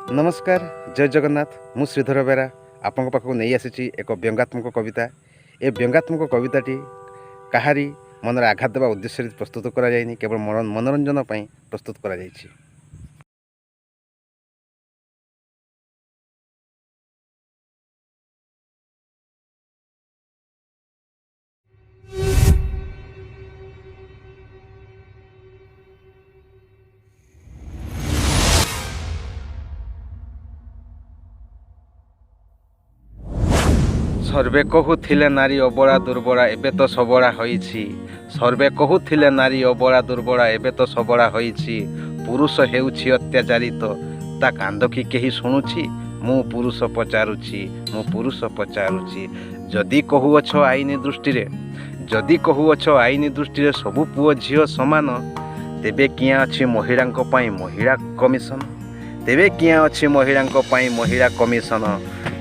नमस्कार जय जगन्नाथ मु श्रीधर बेरा आपण पाखक नहीं आसी एक व्यंगात्मक कविता। ए व्यंगात्मक कविताटी कहारी मनर आघात देवा उद्देश्य प्रस्तुत करा जायनि, केवल मनोरंजन पई प्रस्तुत करा जायछि। सर्वे कहूथिले नारी अबला दुर्बला एबे तो सबला होईछि। सर्वे कहूथिले नारी अबला दुर्बला एबे तो सबला होईछि। पुरुष हेउछि अत्याचारित ता कांद कि केही शुणुछि। मु पुरुष पचारुछि, मु पुरुष पचारुछि। जदि कहुअछ आईन दृष्टि रे, जदि कहुअछ आईन दृष्टि रे सबु पुओ झियो समान, तेबे किया अछि महिलांक पई महिला कमिशन। तेबे किया अछि महिलांक पई महिला कमिशन।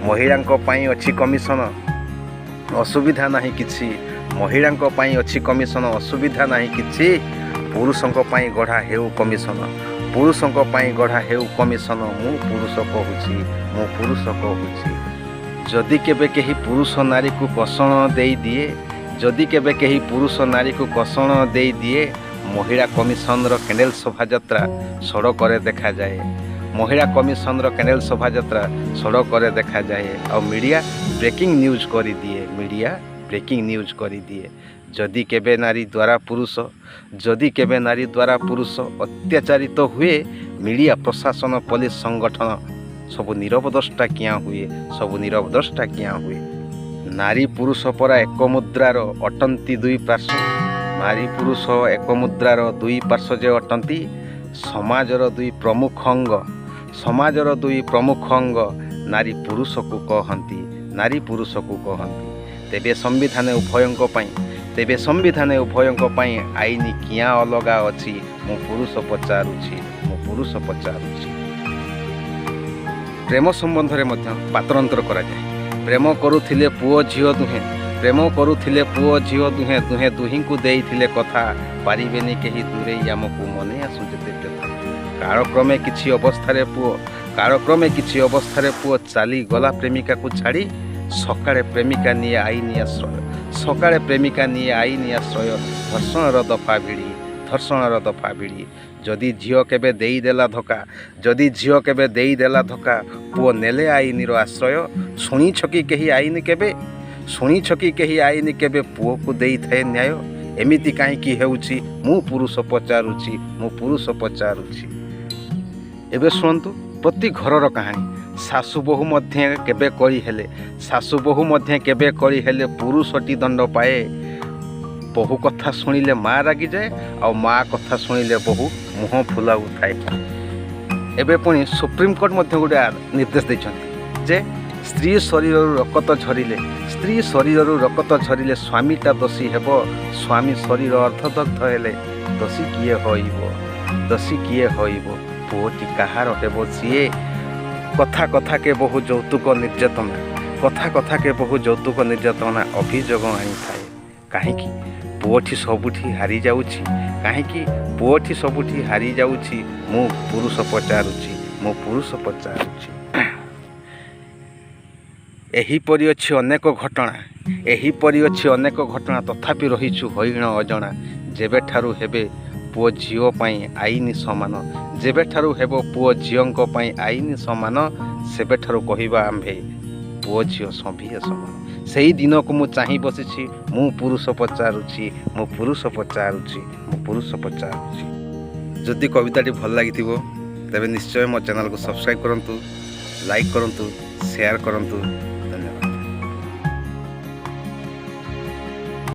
महिलांक पई अछि कमिशन, असुविधा नाही किछि। महिलांक पई अछि कमिशन, असुविधा नाही किछि। पुरुषंक पई गढ़ा हेउ कमिशन, पुरुषंक पई गढ़ा हेउ कमिशन। मु पुरुष कहूछि, मु पुरुष कहूछि। जदि केबे केही पुरुष नारी को कषण देई दिए, जदि केबे केही पुरुष नारी को कषण देई दिए, महिला कमिशन रो कैंडल शोभा यात्रा सड़क रे देखा जाए। महिला कमिशन रो कैंडल शोभा यात्रा सड़क रे देखा जाए। और मीडिया ब्रेकिंग न्यूज करी दिए, मीडिया ब्रेकिंग न्यूज करी दिए। जदि केबे नारी द्वारा पुरुष, जदि केबे नारी द्वारा पुरुष अत्याचारित हुए, मीडिया प्रशासन पुलिस संगठन सब नीरव दृष्टा किया हुए, सब नीरव दृष्टा किया हुए। नारी पुरुष परा एक मुद्रार अटंती दुई पार्श्व, नारी पुरुष एक मुद्रार दुई पार्श्व जे अटंती। समाजर दुई प्रमुख अंग, समाजर दुई प्रमुख अंग नारी पुरुष को कहती, नारी पुरुष को कहती। तेबे संविधान उभयंक पई, तेबे संविधान उभयंक पई आईन किया अलगा अछि। मु पुरुष पचारुछि, मु पुरुष पचारुछि। प्रेम संबंध रे मध्य पात्रांतर करा जाय। प्रेम करुथिले पुओ झियो दुहे, प्रेम करुथिले पुओ झियो दुहे, दुहे दुही को देइथिले कथा। पारिबेनी केही दूरे आमकु मने आसु जेते व्यथा। कालक्रमे किछि अवस्थारे पुओ, कालक्रमे किछि अवस्थारे पुओ चाली गला प्रेमिका को छाड़ी। सकाळे प्रेमिका निये आईन आश्रय, सकाळे प्रेमिका निये आईन आश्रय। धर्षणर दफा भिड़ी, धर्षणर दफा भिड़ी। जदि झियो केबे देई देला धोका, जदि झियो केबे देई देला धोका, पुओ नेले आईन रो आश्रय। शुणी छकी केही आईन केबे, शुणी छकी केही आईन केबे पुओ को देई थाए न्याय। एमिति काहेकि हेउछि मु पुरुष पचारुछि, मु पुरुष पचारुछि। एबे शुणतु प्रति घरर कहानी। सासु बहु मध्य केबे करी हेले, सासु बहु मध्य केबे करी हेले पुरुषटी दंड पाए। बहु कथा शुणिले माँ रागी जाए, और माँ कथा शुणिले बहु मुह फुला उठाए। एबे पुणी सुप्रीमकोर्ट मध्य गोटे निर्देश दैछन्ति जे स्त्री शरीर रक्त झरिले, स्त्री शरीर रक्त झरिले स्वामीटा दोषी हेब। स्वामी शरीर अर्धदग्ध हेले दोषी किए होइब, दोषी किए होइब। पुओटी काहार हेब सीए। कथा कथा के बहु यौतुक निर्यातना, कथा कथा के बहु यौतुक निर्यातना अभियोग आनी थाए। काहेकि पुओटी सबुठी हारी जाउछि, काहेकि पुओटी सबुठी हारी जाउछि। मु पुरुष पचारुछि, मु पुरुष पचारुछि। एहीपरि अछि अनेक घटना, एहीपरि अछि अनेक घटना। तथापि रहिछु हईण अजणा। जेबेठारु हेबे पुओ झियो पई आईन समान, जेबेठारु हेबो पुओ झियोंक पई आईन समान, सेबेठारु कहिबा आम्भे पुओ झियो सभिए समान। सेही दिन को मु चाहि बसिछि, मु पुरुष पचारुछि, मु पुरुष पचारुछि, मु पुरुष पचारुछि। जदि कविताटी भल लागिथिबो तेबे निश्चय मो चैनल को सब्सक्राइब करंतु, लाइक करंतु, शेयर करंतु।